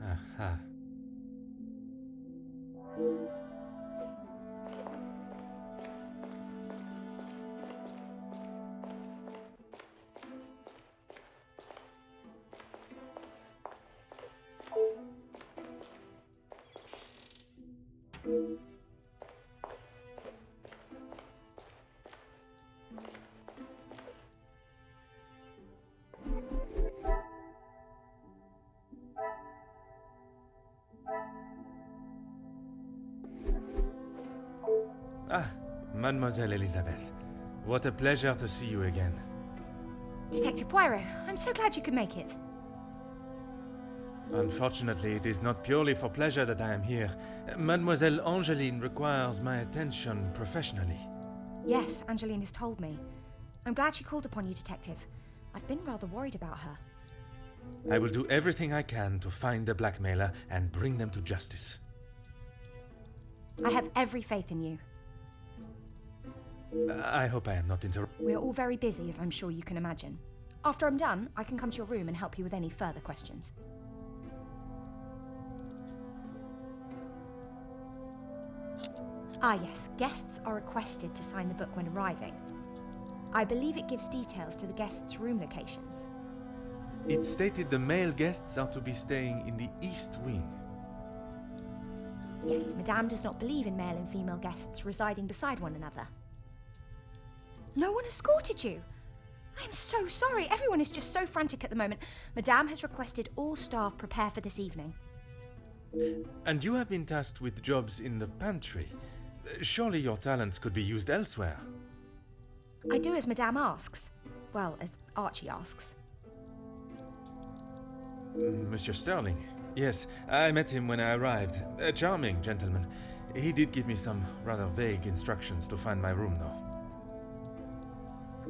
Aha. Ah, Mademoiselle Elizabeth. What a pleasure to see you again. Detective Poirot, I'm so glad you could make it. Unfortunately, it is not purely for pleasure that I am here. Mademoiselle Angeline requires my attention professionally. Yes, Angeline has told me. I'm glad she called upon you, Detective. I've been rather worried about her. I will do everything I can to find the blackmailer and bring them to justice. I have every faith in you. I hope I am not interrupting. We're all very busy, as I'm sure you can imagine. After I'm done, I can come to your room and help you with any further questions. Ah yes, guests are requested to sign the book when arriving. I believe it gives details to the guests' room locations. It stated the male guests are to be staying in the East Wing. Yes, Madame does not believe in male and female guests residing beside one another. No one escorted you! I'm so sorry, everyone is just so frantic at the moment. Madame has requested all staff prepare for this evening. And you have been tasked with jobs in the pantry. Surely your talents could be used elsewhere. I do as Madame asks. Well, as Archie asks. Monsieur Sterling. Yes, I met him when I arrived. A charming gentleman. He did give me some rather vague instructions to find my room, though.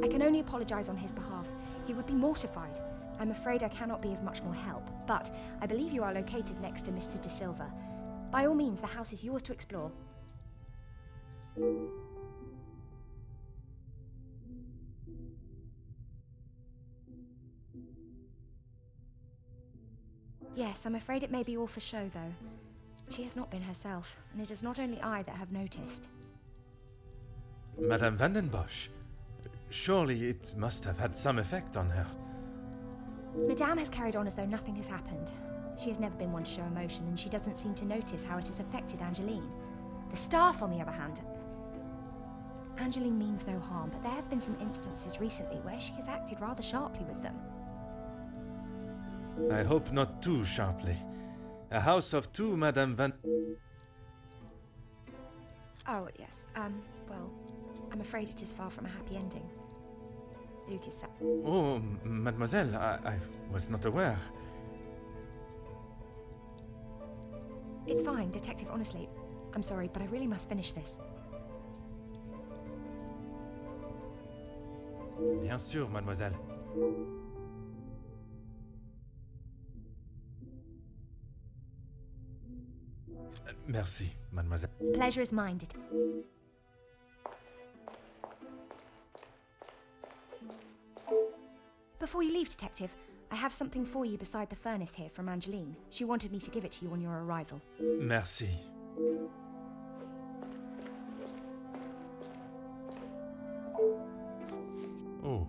I can only apologise on his behalf. He would be mortified. I'm afraid I cannot be of much more help, but I believe you are located next to Mr. De Silva. By all means, the house is yours to explore. Yes, I'm afraid it may be all for show, though. She has not been herself, and it is not only I that have noticed. Madame Vandenbosch. Surely it must have had some effect on her. Madame has carried on as though nothing has happened. She has never been one to show emotion, and she doesn't seem to notice how it has affected Angeline. The staff, on the other hand... Angeline means no harm, but there have been some instances recently where she has acted rather sharply with them. I hope not too sharply. A house of two, Madame Van... Oh, yes. Well, I'm afraid it is far from a happy ending. Luke is sad. Oh, mademoiselle, I was not aware. It's fine, Detective, honestly. I'm sorry, but I really must finish this. Bien sûr, mademoiselle. Merci, mademoiselle. Pleasure is mine, Before you leave, Detective, I have something for you beside the furnace here from Angeline. She wanted me to give it to you on your arrival. Merci. Oh.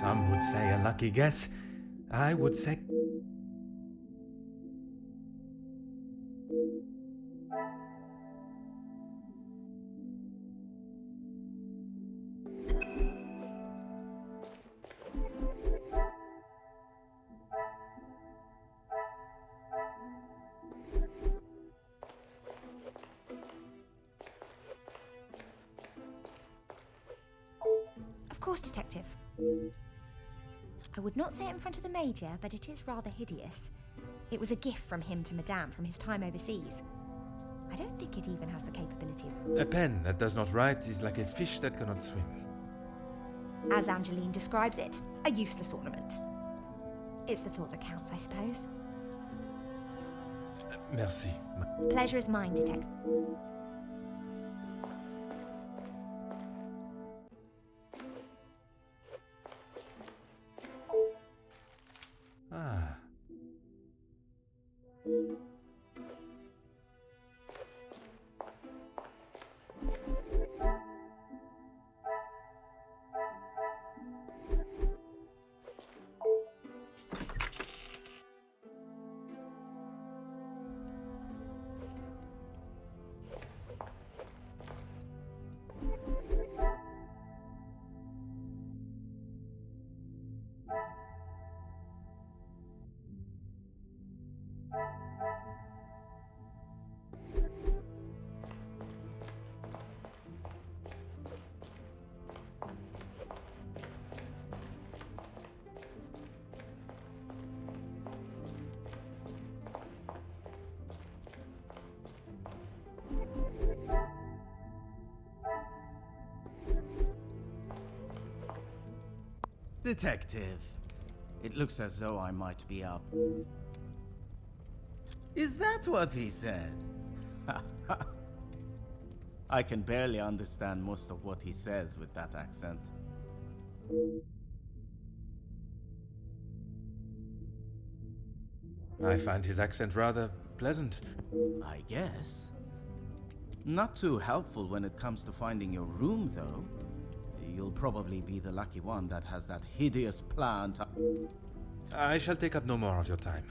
Some would say a lucky guess. I would say... course, Detective. I would not say it in front of the Major, but it is rather hideous. It was a gift from him to Madame from his time overseas. I don't think it even has the capability of... A pen that does not write is like a fish that cannot swim. As Angeline describes it, a useless ornament. It's the thought that counts, I suppose. Merci. Pleasure is mine, Detective. Ah. Detective, it looks as though I might be up. Is that what he said? I can barely understand most of what he says with that accent. I find his accent rather pleasant. I guess. Not too helpful when it comes to finding your room, though. You'll probably be the lucky one that has that hideous plan to... I shall take up no more of your time.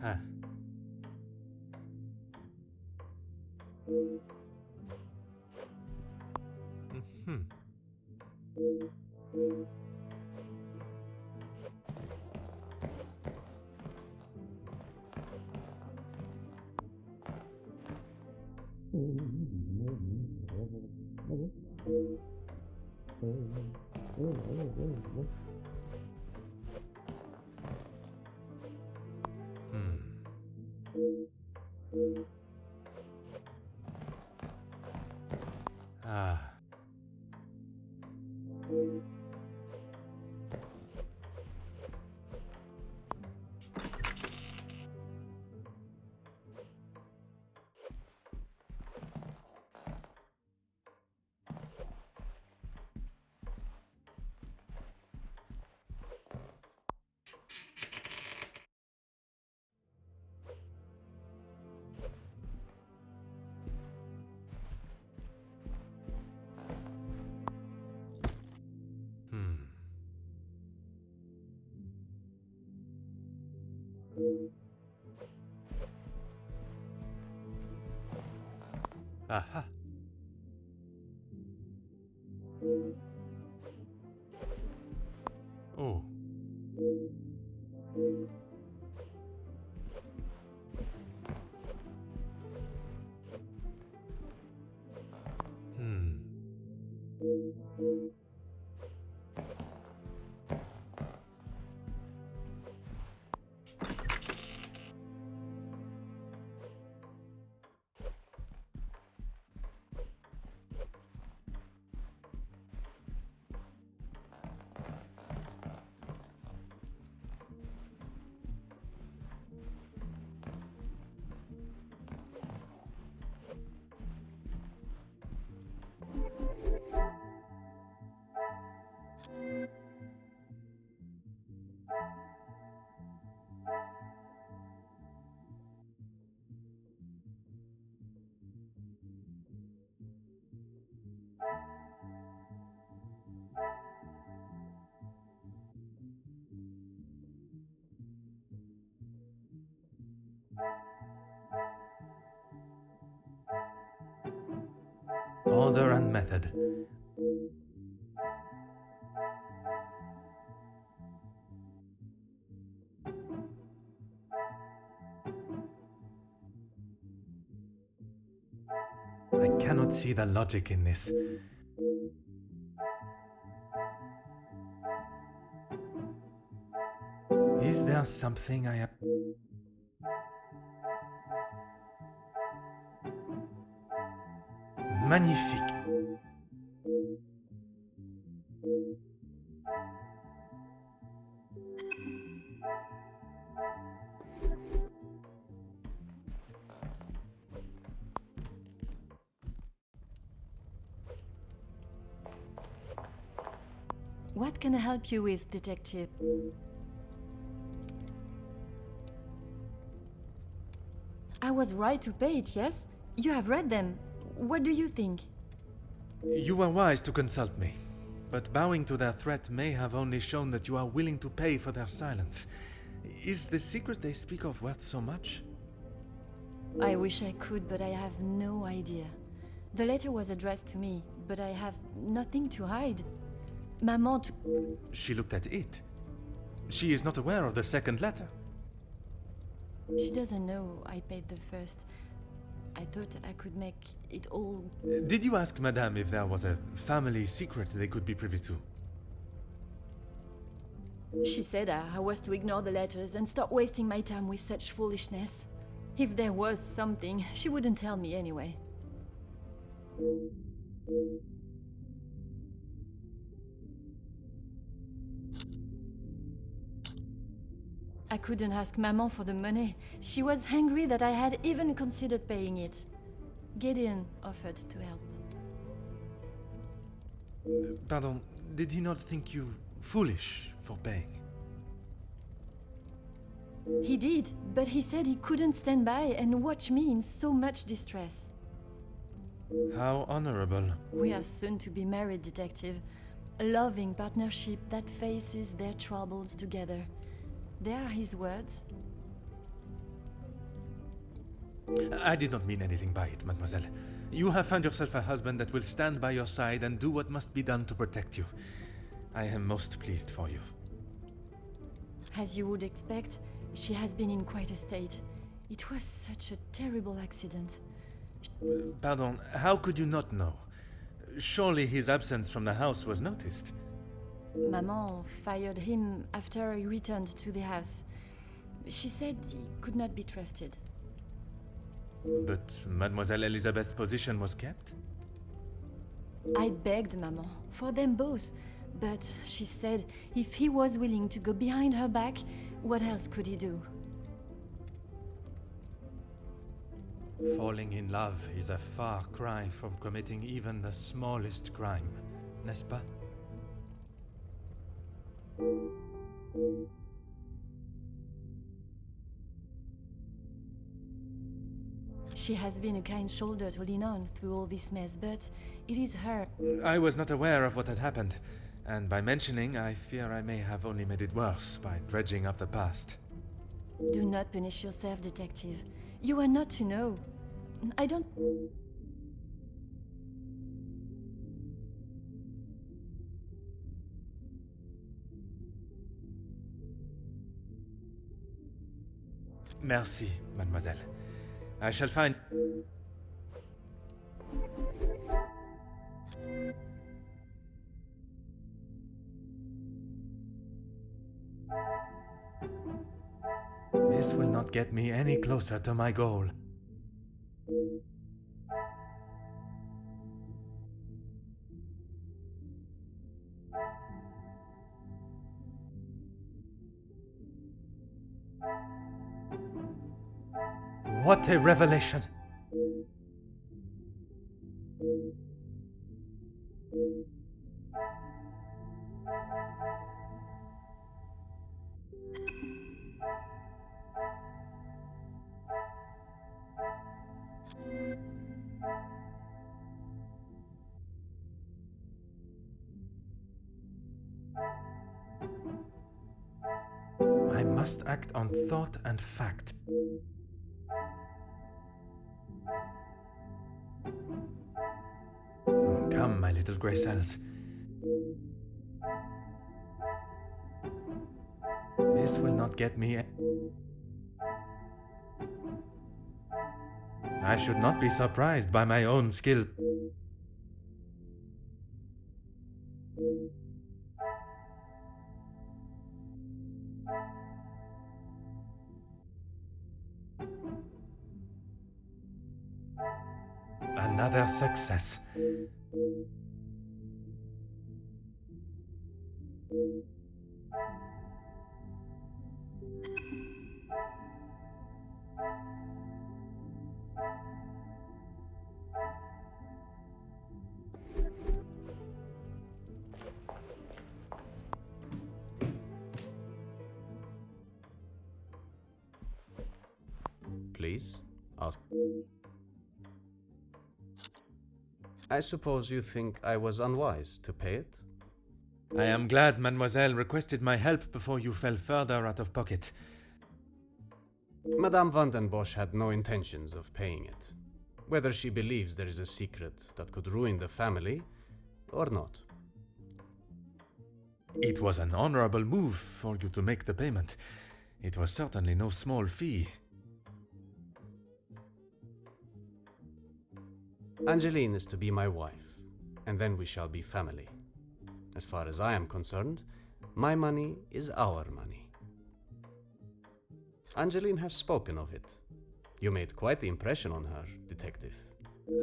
Huh. Mm-hmm. Ah. Aha. Oh. Hmm. Order and method. I cannot see the logic in this. Is there something I have... Magnifique. What can I help you with, Detective? I was right to pay it, yes? You have read them. What do you think? You were wise to consult me, but bowing to their threat may have only shown that you are willing to pay for their silence. Is the secret they speak of worth so much? I wish I could, but I have no idea. The letter was addressed to me, but I have nothing to hide. Maman She looked at it. She is not aware of the second letter. She doesn't know I paid the first. I thought I could make it all... Did you ask Madame if there was a family secret they could be privy to? She said I was to ignore the letters and stop wasting my time with such foolishness. If there was something, she wouldn't tell me anyway. I couldn't ask Maman for the money. She was angry that I had even considered paying it. Gideon offered to help. Pardon, did he not think you foolish for paying? He did, but he said he couldn't stand by and watch me in so much distress. How honorable. We are soon to be married, Detective. A loving partnership that faces their troubles together. They are his words. I did not mean anything by it, mademoiselle. You have found yourself a husband that will stand by your side and do what must be done to protect you. I am most pleased for you. As you would expect, she has been in quite a state. It was such a terrible accident. Pardon, how could you not know? Surely his absence from the house was noticed. Maman fired him after he returned to the house. She said he could not be trusted. But Mademoiselle Elizabeth's position was kept? I begged Maman for them both, but she said if he was willing to go behind her back, what else could he do? Falling in love is a far cry from committing even the smallest crime, n'est-ce pas? She has been a kind shoulder to lean on through all this mess, but it is her. I was not aware of what had happened, and by mentioning, I fear I may have only made it worse by dredging up the past. Do not punish yourself, Detective. You are not to know. I don't... Merci, mademoiselle. I shall find... This will not get me any closer to my goal. What a revelation! I must act on thought and fact. little grey cells. This will not get me. I should not be surprised by my own skill. Another success. Please, ask. I suppose you think I was unwise to pay it? I am glad Mademoiselle requested my help before you fell further out of pocket. Madame van den Bosch had no intentions of paying it, whether she believes there is a secret that could ruin the family or not. It was an honorable move for you to make the payment. It was certainly no small fee. Angeline is to be my wife, and then we shall be family. As far as I am concerned, my money is our money. Angeline has spoken of it. You made quite the impression on her, detective.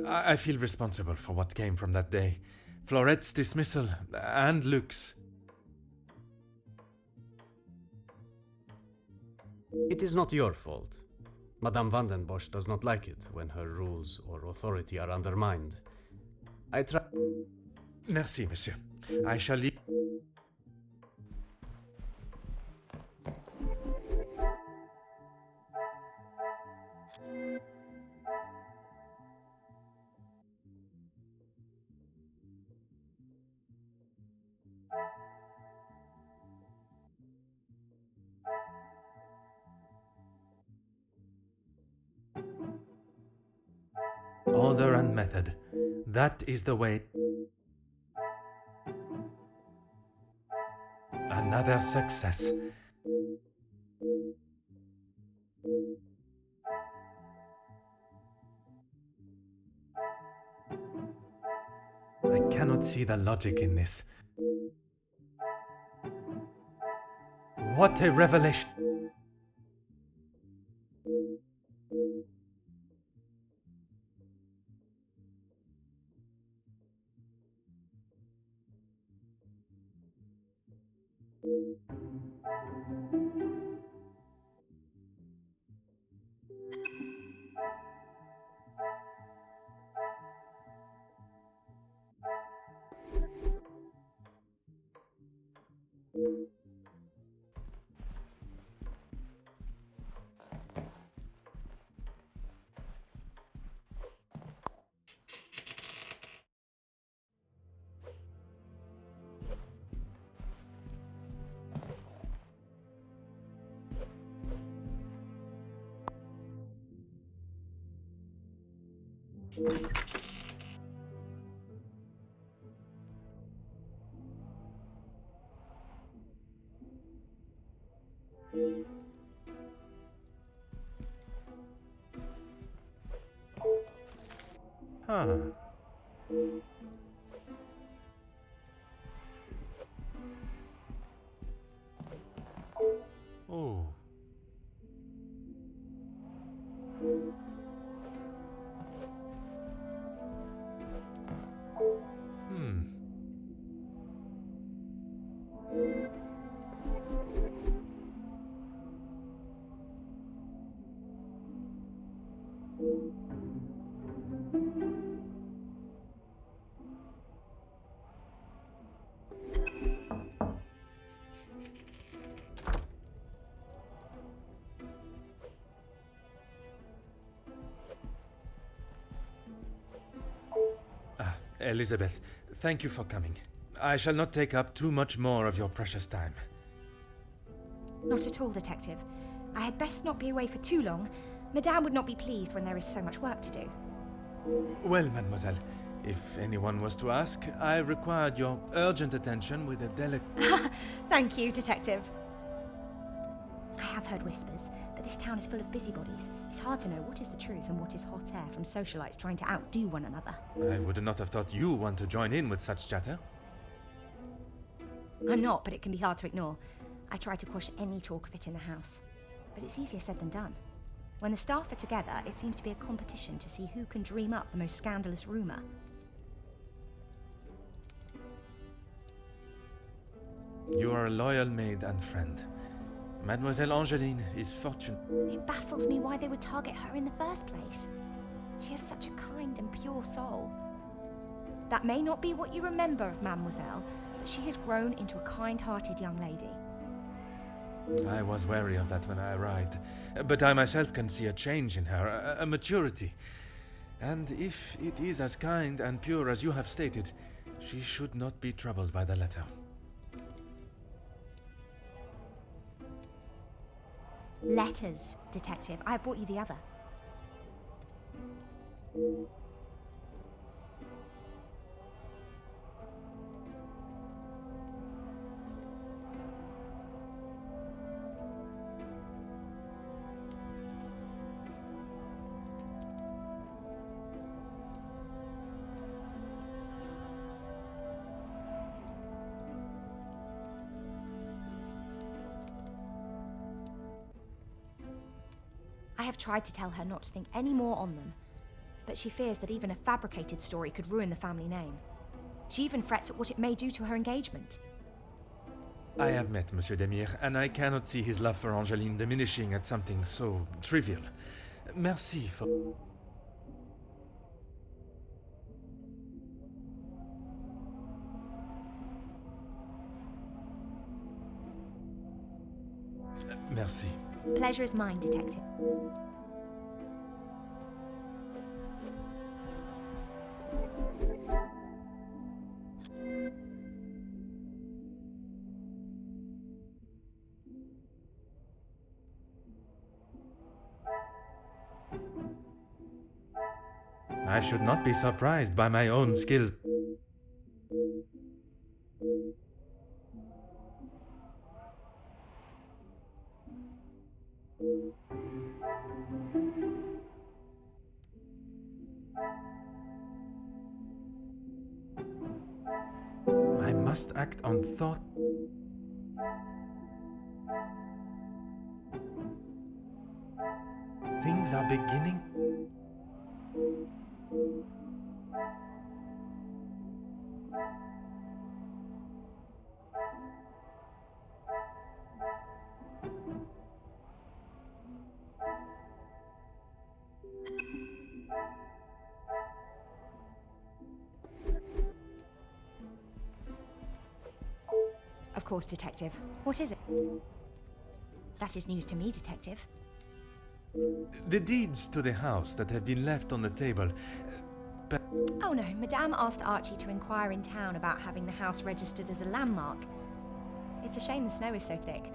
I feel responsible for what came from that day. Florette's dismissal and Luc's. It is not your fault. Madame van den Bosch does not like it when her rules or authority are undermined. I try... Merci, monsieur. I shall leave. Order and method. That is the way. Another success. I cannot see the logic in this. What a revelation! Huh. Oh. Elizabeth, thank you for coming. I shall not take up too much more of your precious time. Not at all, Detective. I had best not be away for too long. Madame would not be pleased when there is so much work to do. Well, mademoiselle, If anyone was to ask, I required your urgent attention with a delicate... Thank you, Detective. I have heard whispers, but this town is full of busybodies. It's hard to know what is the truth and what is hot air from socialites trying to outdo one another. I would not have thought you want to join in with such chatter. I'm not, but it can be hard to ignore. I try to quash any talk of it in the house. But it's easier said than done. When the staff are together, it seems to be a competition to see who can dream up the most scandalous rumour. You are a loyal maid and friend. Mademoiselle Angeline is fortunate. It baffles me why they would target her in the first place. She has such a kind and pure soul. That may not be what you remember of Mademoiselle, but she has grown into a kind-hearted young lady. I was wary of that when I arrived, but I myself can see a change in her, a maturity. And if it is as kind and pure as you have stated, she should not be troubled by the letter. Letters, Detective. I brought you the other. I have tried to tell her not to think any more on them, but she fears that even a fabricated story could ruin the family name. She even frets at what it may do to her engagement. I have met Monsieur Demire, and I cannot see his love for Angeline diminishing at something so trivial. Merci for... Merci. Pleasure is mine, Detective. I should not be surprised by my own skills. I must act on thought. Things are beginning. Of course, Detective. What is it? That is news to me, Detective. The deeds to the house that have been left on the table. Oh no, Madame asked Archie to inquire in town about having the house registered as a landmark. It's a shame the snow is so thick.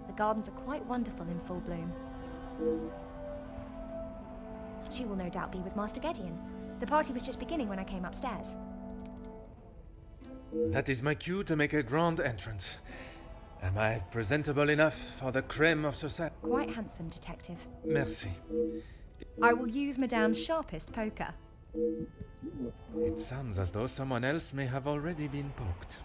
The gardens are quite wonderful in full bloom. She will no doubt be with Master Gideon. The party was just beginning when I came upstairs. That is my cue to make a grand entrance. Am I presentable enough for the creme of society? Quite handsome, Detective. Merci. I will use Madame's sharpest poker. It sounds as though someone else may have already been poked.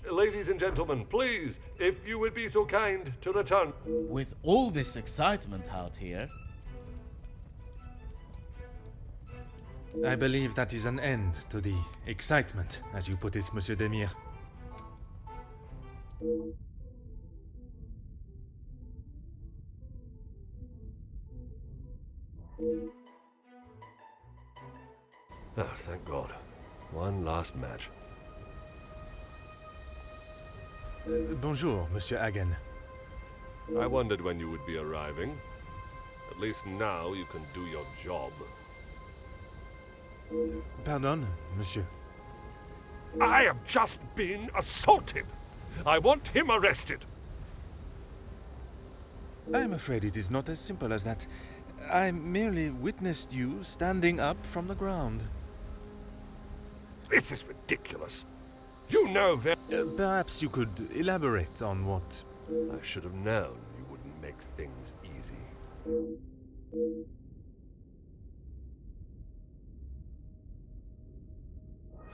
Ladies and gentlemen, please, if you would be so kind to return. With all this excitement out here, I believe that is an end to the excitement, as you put it, Monsieur Demire. Oh, thank God. One last match. Bonjour, Monsieur Hagen. I wondered when you would be arriving. At least now you can do your job. Pardon, Monsieur. I have just been assaulted! I want him arrested! I am afraid it is not as simple as that. I merely witnessed you standing up from the ground. This is ridiculous. You know that... Perhaps you could elaborate on what... I should have known you wouldn't make things easy.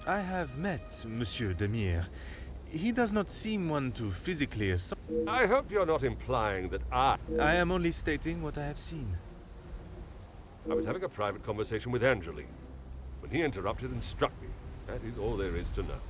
I have met Monsieur Demire. He does not seem one to physically assault. I hope you're not implying that I I am only stating what I have seen. was having a private conversation with Angeline when he interrupted and struck me. That is all there is to know.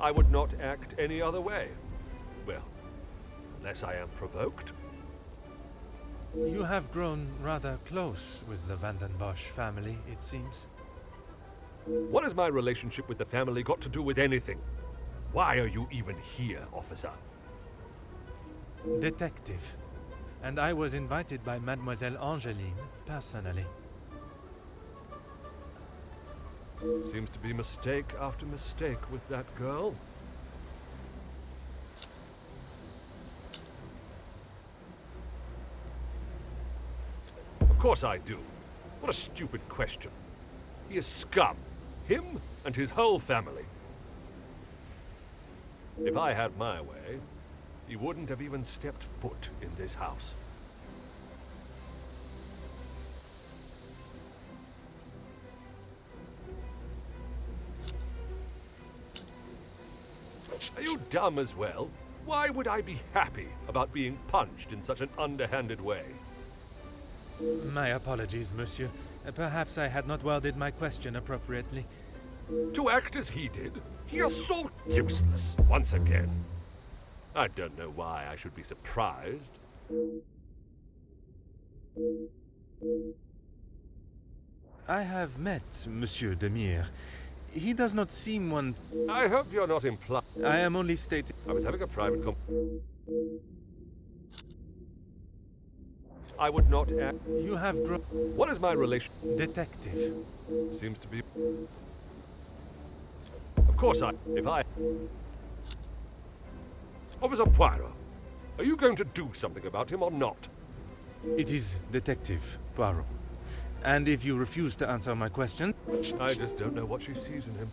I would not act any other way. Well, unless I am provoked. You have grown rather close with the Vanden Bosch family, it seems. What has my relationship with the family got to do with anything? Why are you even here, officer? Detective. And I was invited by Mademoiselle Angeline personally. Seems to be mistake after mistake with that girl. Of course I do. What a stupid question. He is scum. Him and his whole family. If I had my way, he wouldn't have even stepped foot in this house. Are you dumb as well? Why would I be happy about being punched in such an underhanded way? My apologies, Monsieur. Perhaps I had not worded my question appropriately. To act as he did, he is so useless once again. I don't know why I should be surprised. I have met Monsieur Demire. He does not seem one... I hope you're not implying... I am only stating... I was having a private I would not act... You have grown... What is my relation... Detective. Seems to be... Of course If I... Officer Poirot, are you going to do something about him or not? It is Detective Poirot. And if you refuse to answer my question... I just don't know what she sees in him.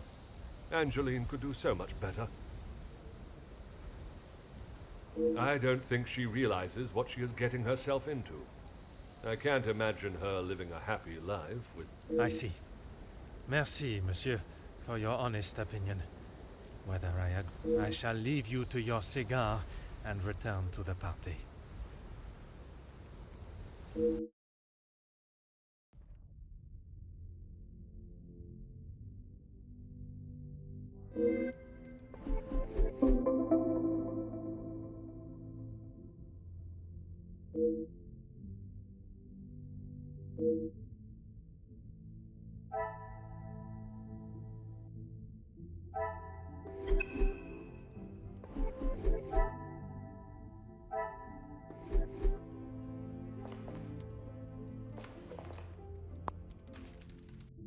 Angeline could do so much better. I don't think she realizes what she is getting herself into. I can't imagine her living a happy life with... I see. Merci, Monsieur, for your honest opinion. Whether I shall leave you to your cigar and return to the party.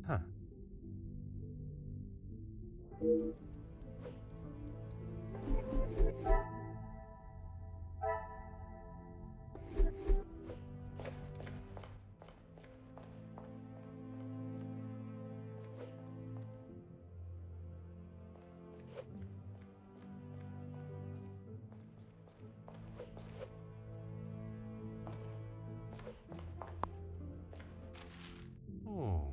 Huh. Oh.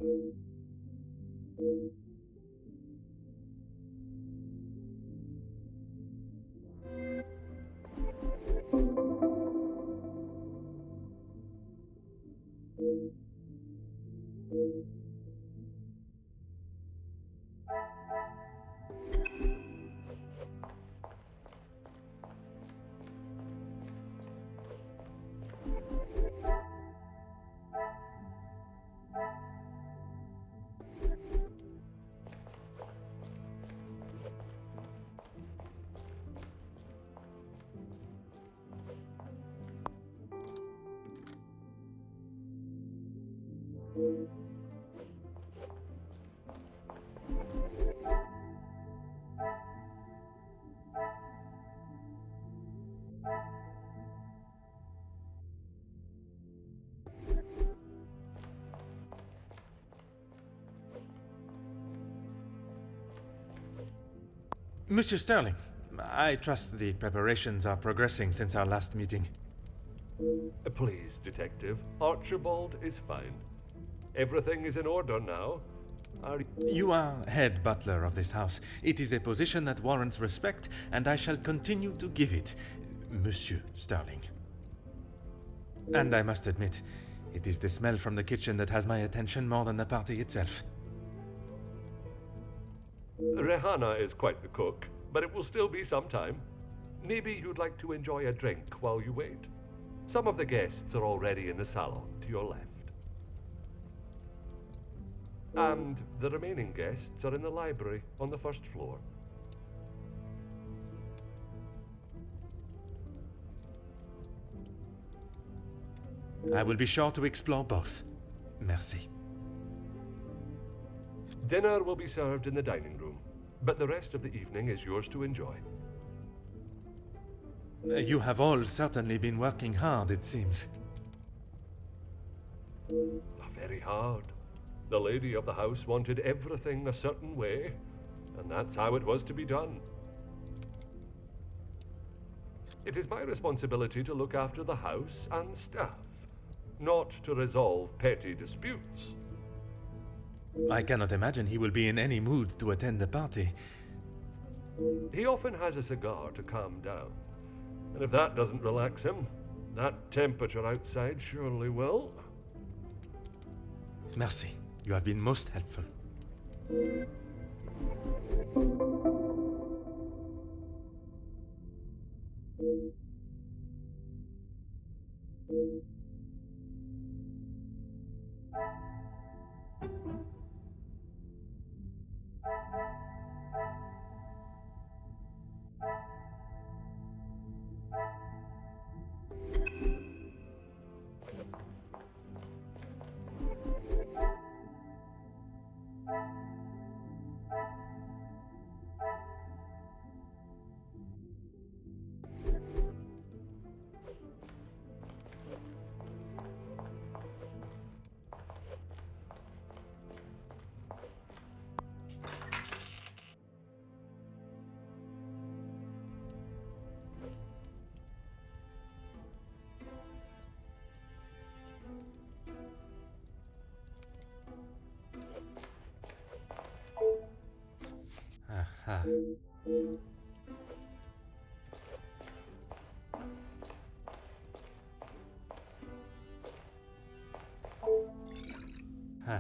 Monsieur Sterling, I trust the preparations are progressing since our last meeting. Please, Detective. Archibald is fine. Everything is in order now. You are head butler of this house. It is a position that warrants respect, and I shall continue to give it, Monsieur Sterling. And I must admit, it is the smell from the kitchen that has my attention more than the party itself. Rehanna is quite the cook, but it will still be some time. Maybe you'd like to enjoy a drink while you wait. Some of the guests are already in the salon to your left. And the remaining guests are in the library on the first floor. I will be sure to explore both. Merci. Dinner will be served in the dining room, but the rest of the evening is yours to enjoy. You have all certainly been working hard, it seems. Very hard. The lady of the house wanted everything a certain way, and that's how it was to be done. It is my responsibility to look after the house and staff, not to resolve petty disputes. I cannot imagine he will be in any mood to attend the party. He often has a cigar to calm down, and if that doesn't relax him, that temperature outside surely will. Merci. You have been most helpful. Aha. Huh.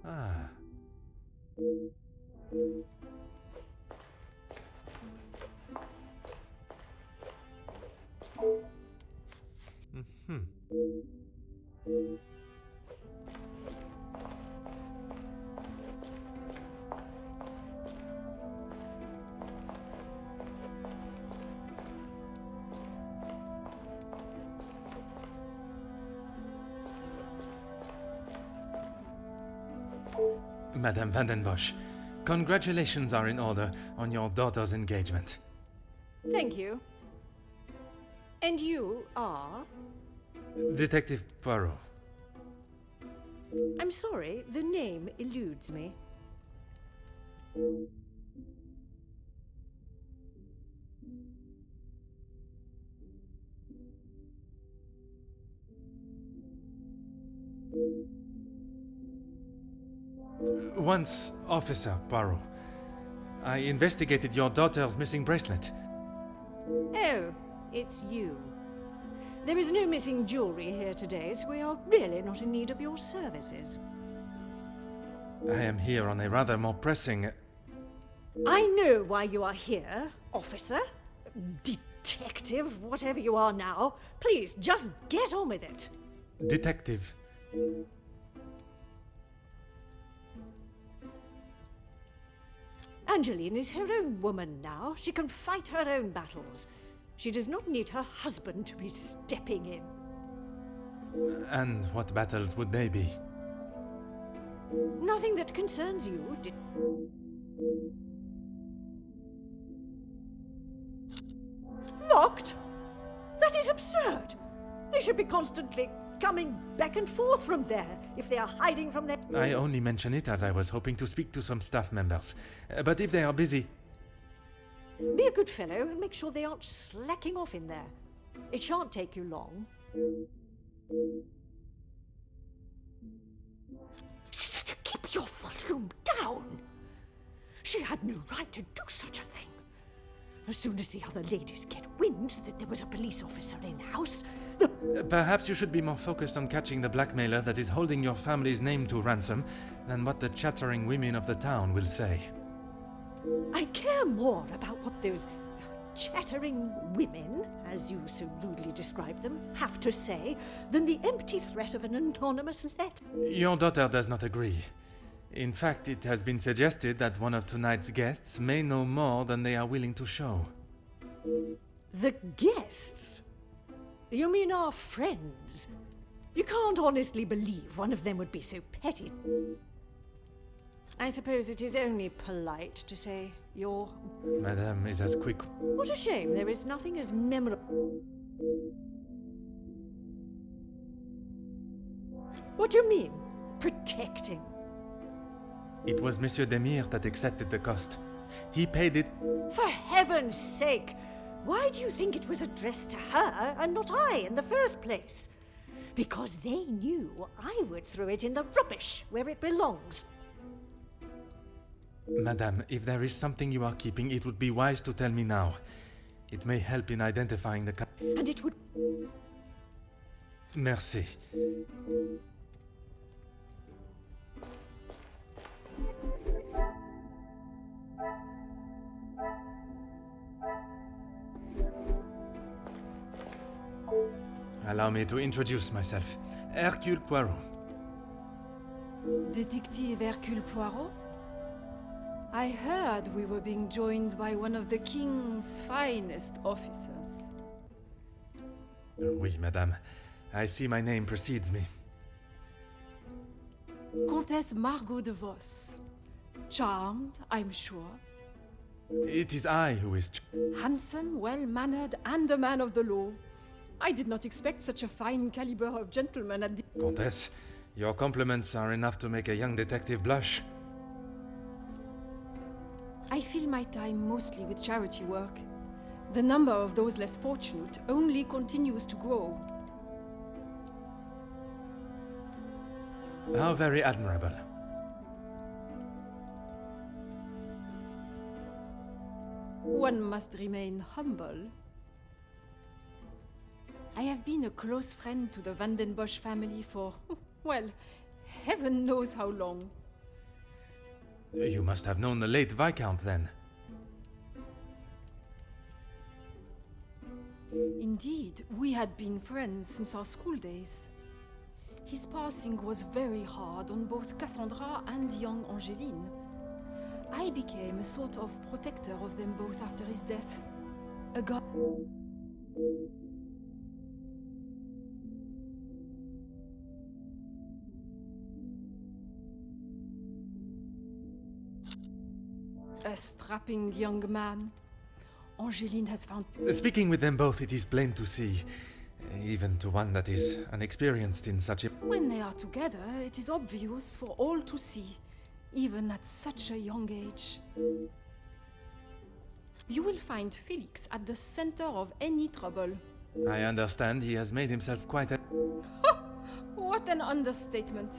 Ah. Mm-hmm. Madame Vandenbosch, congratulations are in order on your daughter's engagement. Thank you. And you are? Detective Poirot. I'm sorry, the name eludes me. Once Officer Poirot, I investigated your daughter's missing bracelet. Oh, it's you. There is no missing jewelry here today, so we are really not in need of your services. I am here on a rather more pressing... I know why you are here, officer, detective, whatever you are now. Please, just get on with it. Detective. Angeline is her own woman now. She can fight her own battles. She does not need her husband to be stepping in. And what battles would they be? Nothing that concerns you. Locked? That is absurd. They should be constantly coming back and forth from there if they are hiding from their... I only mention it as I was hoping to speak to some staff members. But if they are busy... Be a good fellow and make sure they aren't slacking off in there. It shan't take you long. Keep your volume down! She had no right to do such a thing. As soon as the other ladies get wind that there was a police officer in-house, Perhaps you should be more focused on catching the blackmailer that is holding your family's name to ransom than what the chattering women of the town will say. I care more about what those chattering women, as you so rudely describe them, have to say than the empty threat of an anonymous letter. Your daughter does not agree. In fact, it has been suggested that one of tonight's guests may know more than they are willing to show. The guests? You mean our friends? You can't honestly believe one of them would be so petty. I suppose it is only polite to say you're... Madame is as quick... What a shame there is nothing as memorable... What do you mean, protecting? It was Monsieur Demire that accepted the cost. He paid it... For heaven's sake! Why do you think it was addressed to her and not I in the first place? Because they knew I would throw it in the rubbish where it belongs. Madame, if there is something you are keeping, it would be wise to tell me now. It may help in identifying the... And it would... Merci. Allow me to introduce myself. Hercule Poirot. Detective Hercule Poirot? I heard we were being joined by one of the King's finest officers. Oui, madame. I see my name precedes me. Comtesse Margot de Vos. Charmed, I'm sure. It is I who is... Handsome, well-mannered, and a man of the law. I did not expect such a fine caliber of gentleman at the... Comtesse, your compliments are enough to make a young detective blush. I fill my time mostly with charity work. The number of those less fortunate only continues to grow. How very admirable. One must remain humble. I have been a close friend to the Van den Bosch family for, well, heaven knows how long. You must have known the late Viscount, then. Indeed, we had been friends since our school days. His passing was very hard on both Cassandra and young Angeline. I became a sort of protector of them both after his death. A god... A strapping young man. Angeline has found... Speaking with them both, it is plain to see, even to one that is unexperienced in such a... When they are together, it is obvious for all to see, even at such a young age. You will find Felix at the center of any trouble. I understand he has made himself quite a... What an understatement.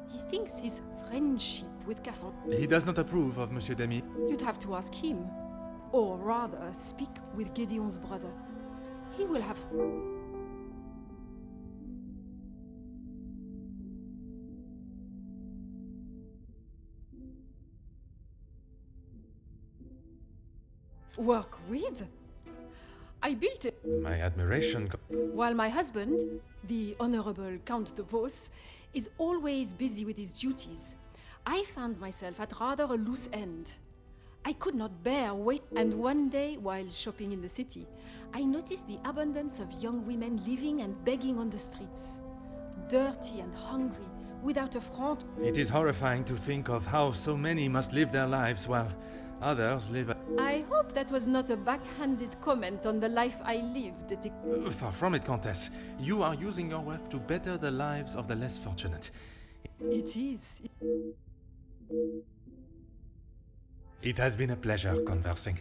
He thinks his friendship with Cassandra... He does not approve of Monsieur Demy. You'd have to ask him. Or rather, speak with Gideon's brother. He will have... Work with? I built it. My admiration... While my husband, the Honorable Count de Vos, is always busy with his duties, I found myself at rather a loose end. I could not bear wait. And one day, while shopping in the city, I noticed the abundance of young women living and begging on the streets, dirty and hungry, without a franc. It is horrifying to think of how so many must live their lives while others live. I hope that was not a backhanded comment on the life I lived. Far from it, Countess. You are using your wealth to better the lives of the less fortunate. It is. It has been a pleasure conversing.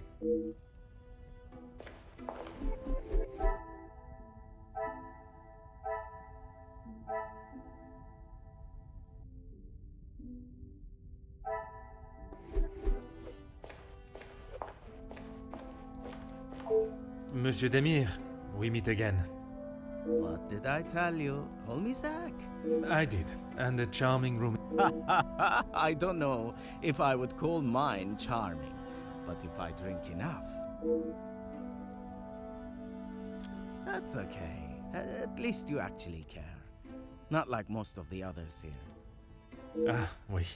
Monsieur Demire, we meet again. What did I tell you? Call me Zach. I did, and a charming room. I don't know if I would call mine charming, but if I drink enough... That's okay. At least you actually care. Not like most of the others here. Ah, oui.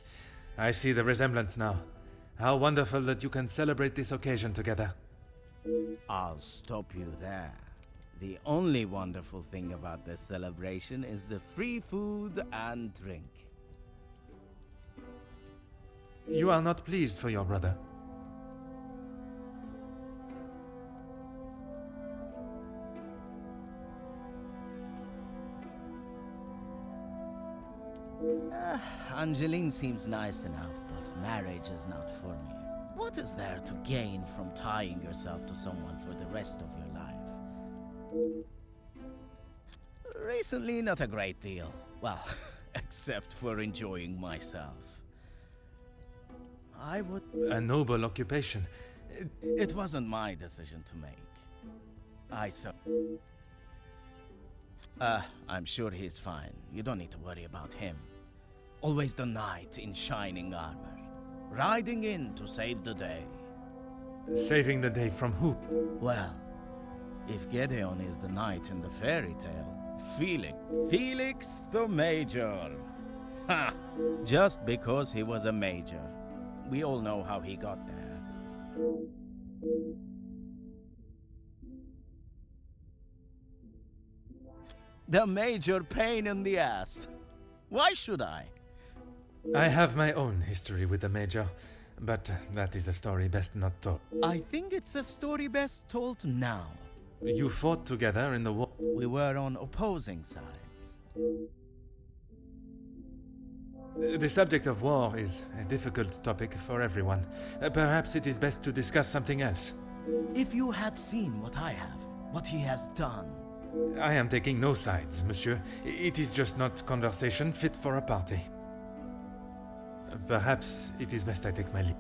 I see the resemblance now. How wonderful that you can celebrate this occasion together. I'll stop you there. The only wonderful thing about this celebration is the free food and drink. You are not pleased for your brother. Angeline seems nice enough, but marriage is not for me. What is there to gain from tying yourself to someone for the rest of your life? Recently, not a great deal. Well, except for enjoying myself. I would... A noble occupation. It wasn't my decision to make. I'm sure he's fine. You don't need to worry about him. Always the knight in shining armor. Riding in to save the day. Saving the day from who? Well, if Gedeon is the knight in the fairy tale, Felix the Major. Ha! Just because he was a major. We all know how he got there. The major pain in the ass. Why should I? I have my own history with the Major, but that is a story best not told. I think it's a story best told now. You fought together in the war. We were on opposing sides. The subject of war is a difficult topic for everyone. Perhaps it is best to discuss something else. If you had seen what I have, what he has done. I am taking no sides, monsieur. It is just not conversation fit for a party. Perhaps it is best I take my leave.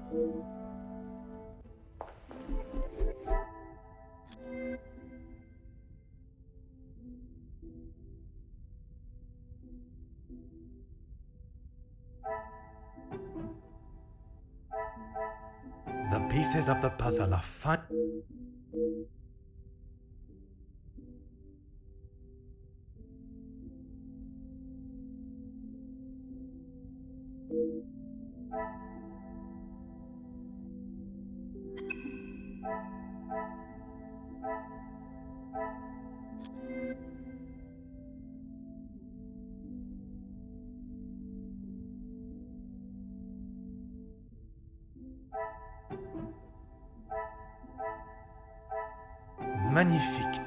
The pieces of the puzzle are fine. Magnifique.